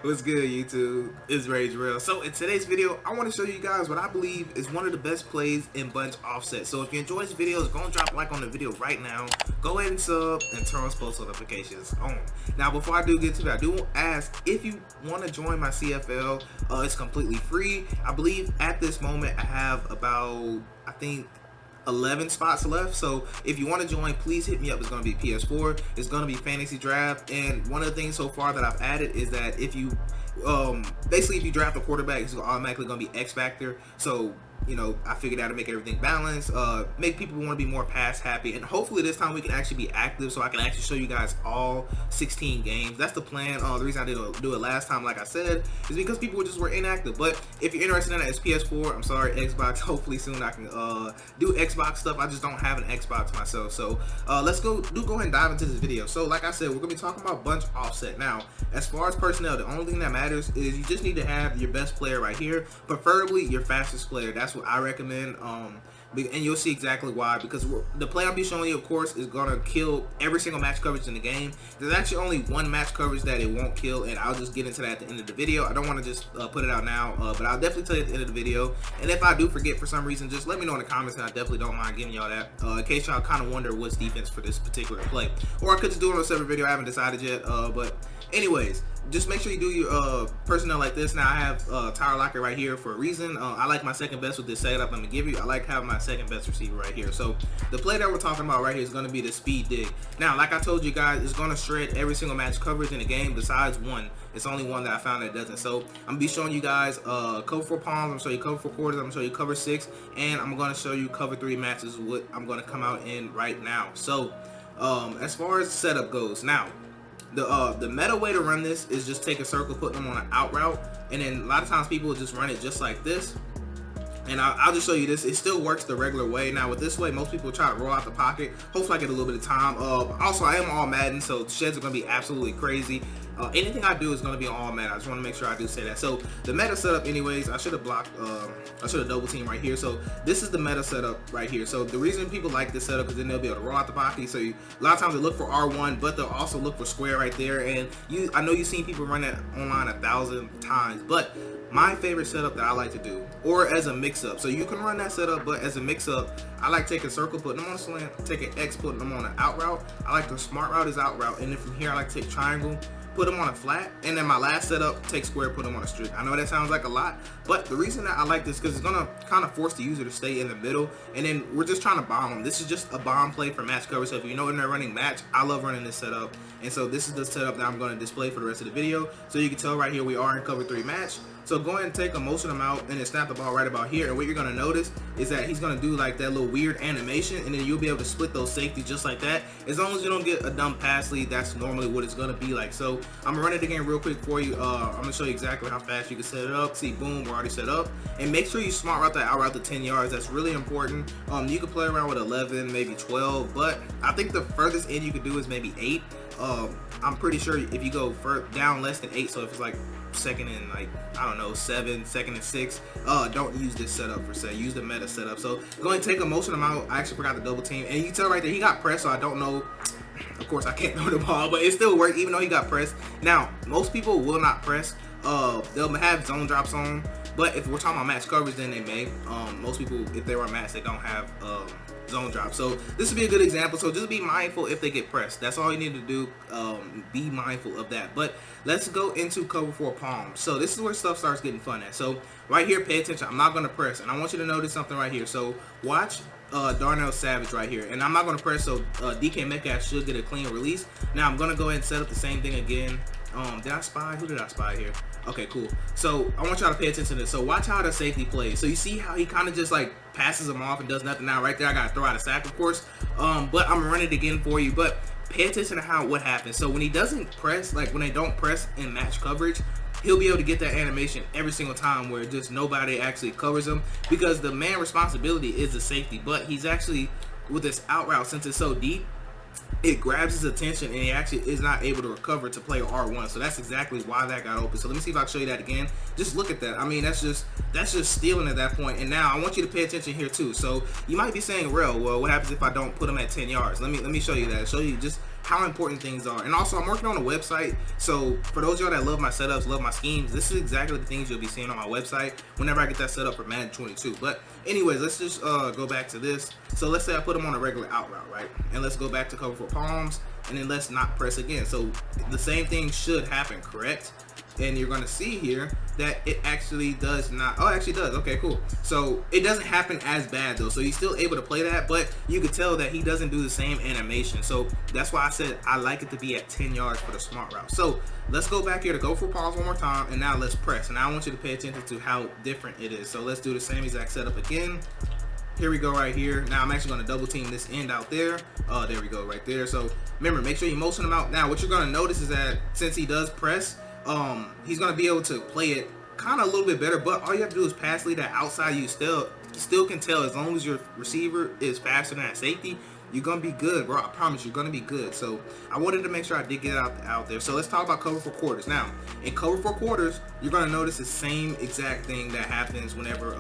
What's good, YouTube? It's Rage Real. So in today's video, I want to show you guys what I believe is one of the best plays in bunch offset. So if you enjoy this video, go and drop a like on the video right now. Go ahead and sub and turn on post notifications on. Now before I do get to that, I do ask if you want to join my CFL. It's completely free. I believe at this moment I have about, I think, 11 spots left. So if you want to join, please hit me up. It's going to be PS4, it's going to be fantasy draft, and one of the things so far that I've added is that if you basically if you draft a quarterback, it's automatically going to be X Factor. So you know, I figured out to make everything balanced, make people want to be more pass happy, and hopefully this time we can actually be active so I can actually show you guys all 16 games. That's the plan. The reason I didn't do it last time, like I said, is because people just were inactive. But if you're interested in that, it's PS4. I'm sorry, Xbox. Hopefully soon I can do Xbox stuff. I just don't have an Xbox myself. So let's go ahead and dive into this video. So like I said, we're gonna be talking about bunch offset. Now, as far as personnel, the only thing that matters is you just need to have your best player right here, preferably your fastest player. That's what I recommend, and you'll see exactly why, because the play I'll be showing you, of course, is gonna kill every single match coverage in the game. There's actually only one match coverage that it won't kill, and I'll just get into that at the end of the video. I don't want to just put it out now, but I'll definitely tell you at the end of the video. And if I do forget for some reason, just let me know in the comments, and I definitely don't mind giving y'all that, in case y'all kind of wonder what's defense for this particular play. Or I could just do it on a separate video. I haven't decided yet, but anyways, just make sure you do your personnel like this. Now I have Tyler Lockett right here for a reason. I like my second best with this setup I'm gonna give you. I like having my second best receiver right here. So the play that we're talking about right here is gonna be the speed dig. Now, like I told you guys, it's gonna shred every single match coverage in the game besides one. It's only one that I found that doesn't. So I'm gonna be showing you guys cover 4 palms, I'm gonna show you cover 4 quarters, I'm gonna show you cover 6, and I'm gonna show you cover 3 matches, what I'm gonna come out in right now. So as far as setup goes, now the meta way to run this is just take a circle, put them on an out route, and then a lot of times people will just run it just like this. And I'll just show you this. It still works the regular way. Now with this way, most people try to roll out the pocket. Hopefully I get a little bit of time. Also, I am all Madden, so sheds are going to be absolutely crazy. Anything I do is going to be on all Madden. I just want to make sure I do say that. So the meta setup anyways, I should have blocked, I should have double teamed right here. So this is the meta setup right here. So the reason people like this setup is then they'll be able to roll out the pocket. So a lot of times they look for R1, but they'll also look for square right there. And I know you've seen people run that online 1,000 times, but my favorite setup that I like to do, or as a mix-up, so you can run that setup, but as a mix-up, I like taking circle, putting them on a slant, take an X, putting them on an out route. I like the smart route is out route, and then from here I like to take triangle, put them on a flat, and then my last setup, take square, put them on a streak. I know that sounds like a lot, but the reason that I like this because it's gonna kind of force the user to stay in the middle, and then we're just trying to bomb them. This is just a bomb play for match coverage. So if you know when they're running match, I love running this setup, and so this is the setup that I'm going to display for the rest of the video. So you can tell right here we are in cover 3 match. So go ahead and take a motion him out and then snap the ball right about here. And what you're going to notice is that he's going to do like that little weird animation, and then you'll be able to split those safeties just like that. As long as you don't get a dumb pass lead, that's normally what it's going to be like. So I'm going to run it again real quick for you. I'm going to show you exactly how fast you can set it up. See, boom, we're already set up. And make sure you smart route that out route to 10 yards. That's really important. You can play around with 11, maybe 12, but I think the furthest in you could do is maybe 8. I'm pretty sure if you go down less than 8, so if it's like second and like, I don't know, 7, second and 6, don't use this setup per se. Use the meta setup. So go ahead and take a motion him out. I actually forgot to double team, and you can tell right there he got pressed, so I don't know. Of course I can't throw the ball, but it still worked even though he got pressed. Now most people will not press. They'll have zone drops on, but if we're talking about match coverage, then they may. Most people, if they run match, they don't have zone drop. So this would be a good example. So just be mindful if they get pressed. That's all you need to do. Be mindful of that. But let's go into cover 4 palms. So this is where stuff starts getting fun at. So right here, pay attention. I'm not going to press, and I want you to notice something right here. So watch Darnell Savage right here, and I'm not going to press, so DK Metcalf should get a clean release. Now I'm going to go ahead and set up the same thing again. Did I spy? Who did I spy here? Okay, cool. So I want y'all to pay attention to this. So watch how the safety plays. So you see how he kind of just like passes him off and does nothing. Now right there I gotta throw out a sack, of course, but I'm running it again for you. But pay attention to what happens. So when he doesn't press, like when they don't press in match coverage, he'll be able to get that animation every single time where just nobody actually covers him, because the man responsibility is the safety. But he's actually, with this out route, since it's so deep, it grabs his attention, and he actually is not able to recover to play R1. So that's exactly why that got open. So let me see if I can show you that again. Just look at that. I mean, that's just stealing at that point. And now I want you to pay attention here too. So you might be saying, well, what happens if I don't put him at 10 yards? Let me show you that. Show you just how important things are. And also, I'm working on a website, so for those of y'all that love my setups, love my schemes, this is exactly the things you'll be seeing on my website whenever I get that set up for Madden 22. But anyways, let's just go back to this. So let's say I put them on a regular out route, right? And let's go back to cover for palms, and then let's not press again. So the same thing should happen, correct? And you're gonna see here that it actually does not. Oh, it actually does. Okay, cool. So it doesn't happen as bad though. So he's still able to play that, but you can tell that he doesn't do the same animation. So that's why I said I like it to be at 10 yards for the smart route. So let's go back here to go for pause one more time, and now let's press. And now I want you to pay attention to how different it is. So let's do the same exact setup again. Here we go right here. Now I'm actually going to double team this end out there. There we go right there. So remember, make sure you motion him out. Now what you're going to notice is that since he does press, he's going to be able to play it kind of a little bit better, but all you have to do is pass lead that outside. You still can tell, as long as your receiver is faster than that safety, you're going to be good, bro. I promise you're going to be good. So I wanted to make sure I did get it out there. So let's talk about cover for quarters. Now in cover for quarters, you're going to notice the same exact thing that happens whenever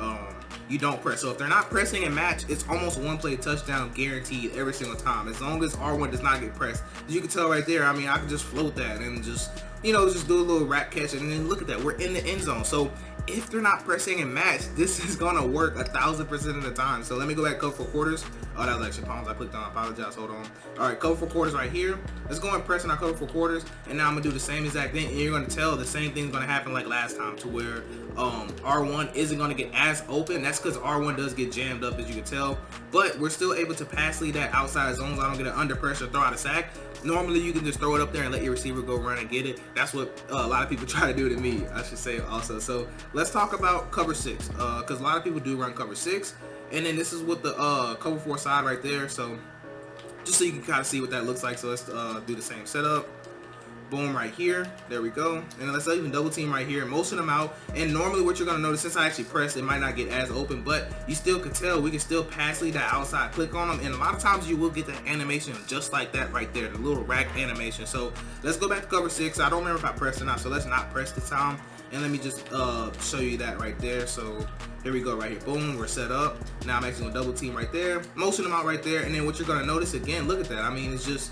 you don't press. So if they're not pressing in match, it's almost one play touchdown guaranteed every single time, as long as R1 does not get pressed. As you can tell right there, I mean, I can just float that and just, you know, just do a little rack catch, and then look at that, we're in the end zone. So if they're not pressing in match, this is gonna work 1000% of the time. So let me go back cover for quarters. Oh, that was actually palms I clicked on. I apologize. Hold on. All right, cover for quarters right here. Let's go and press in our cover for quarters, and now I'm gonna do the same exact thing, and you're gonna tell the same thing's gonna happen like last time, to where R1 isn't gonna get as open. That's because R1 does get jammed up, as you can tell, but we're still able to pass lead that outside zones. I don't get it under pressure, throw out a sack. Normally you can just throw it up there and let your receiver go run and get it. That's what a lot of people try to do to me, I should say also. So let's talk about cover 6, because a lot of people do run cover 6, and then this is with the cover 4 side right there. So just so you can kind of see what that looks like. So let's do the same setup. Boom, right here. There we go. And let's even double team right here and motion them out. And normally what you're going to notice, since I actually pressed, it might not get as open, but you still can tell we can still pass lead that outside, click on them, and a lot of times you will get that animation just like that right there, the little rack animation. So let's go back to cover 6. I don't remember if I pressed or not, so let's not press this time. And let me just show you that right there. So here we go right here. Boom, we're set up. Now I'm actually going to double team right there, motion them out right there, and then what you're going to notice again, look at that. I mean, it's just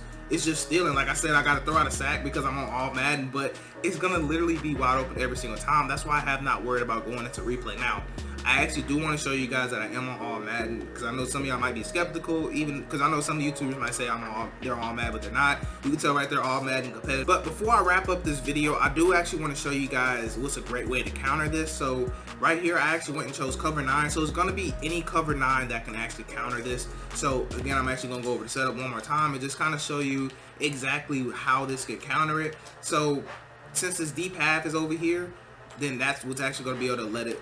stealing. Like I said, I got to throw out a sack because I'm on all Madden, but it's going to literally be wide open every single time. That's why I have not worried about going into replay. Now, I actually do want to show you guys that I am on all Madden, because I know some of y'all might be skeptical, even because I know some YouTubers might say they're all Madden, but they're not. You can tell right there, all Madden competitive. But before I wrap up this video, I do actually want to show you guys what's a great way to counter this. So right here, I actually went and chose cover 9. So it's going to be any cover 9 that can actually counter this. So again, I'm actually going to go over the setup one more time and just kind of show you exactly how this could counter it. So since this deep half is over here, then that's what's actually going to be able to let it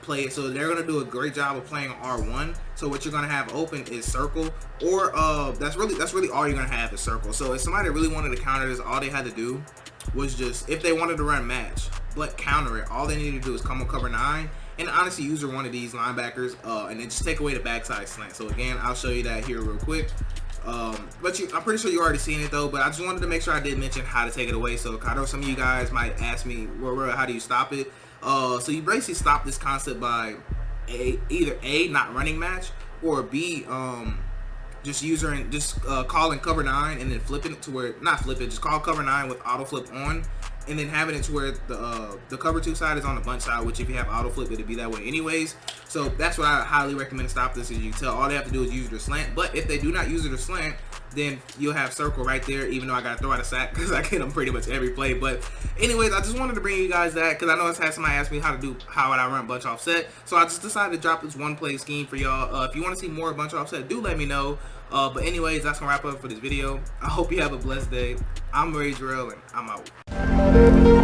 play it. So they're going to do a great job of playing R1. So what you're going to have open is circle, or that's really all you're going to have is circle. So if somebody really wanted to counter this, all they had to do was just, if they wanted to run match but counter it, all they need to do is come on cover 9 and honestly use one of these linebackers and then just take away the backside slant. So again, I'll show you that here real quick. But I'm pretty sure you already seen it though, but I just wanted to make sure I did mention how to take it away. So I know some of you guys might ask me, well, how do you stop it? So you basically stop this concept by either A, not running match, or B, just calling cover 9 and then flipping it to where, not flip it, just call cover 9 with auto flip on, and then having it to where the cover 2 side is on the bunch side, which if you have auto flip, it'll be that way anyways. So that's what I highly recommend to stop this. As you can tell, all they have to do is use their slant. But if they do not use their slant, then you'll have circle right there, even though I gotta throw out a sack because I get them pretty much every play. But anyways, I just wanted to bring you guys that, because I know it's had somebody ask me how would I run bunch offset. So I just decided to drop this one play scheme for y'all. If you want to see more bunch offset, do let me know. But anyways, that's gonna wrap up for this video. I hope you have a blessed day. I'm Ray Jarrell, and I'm out.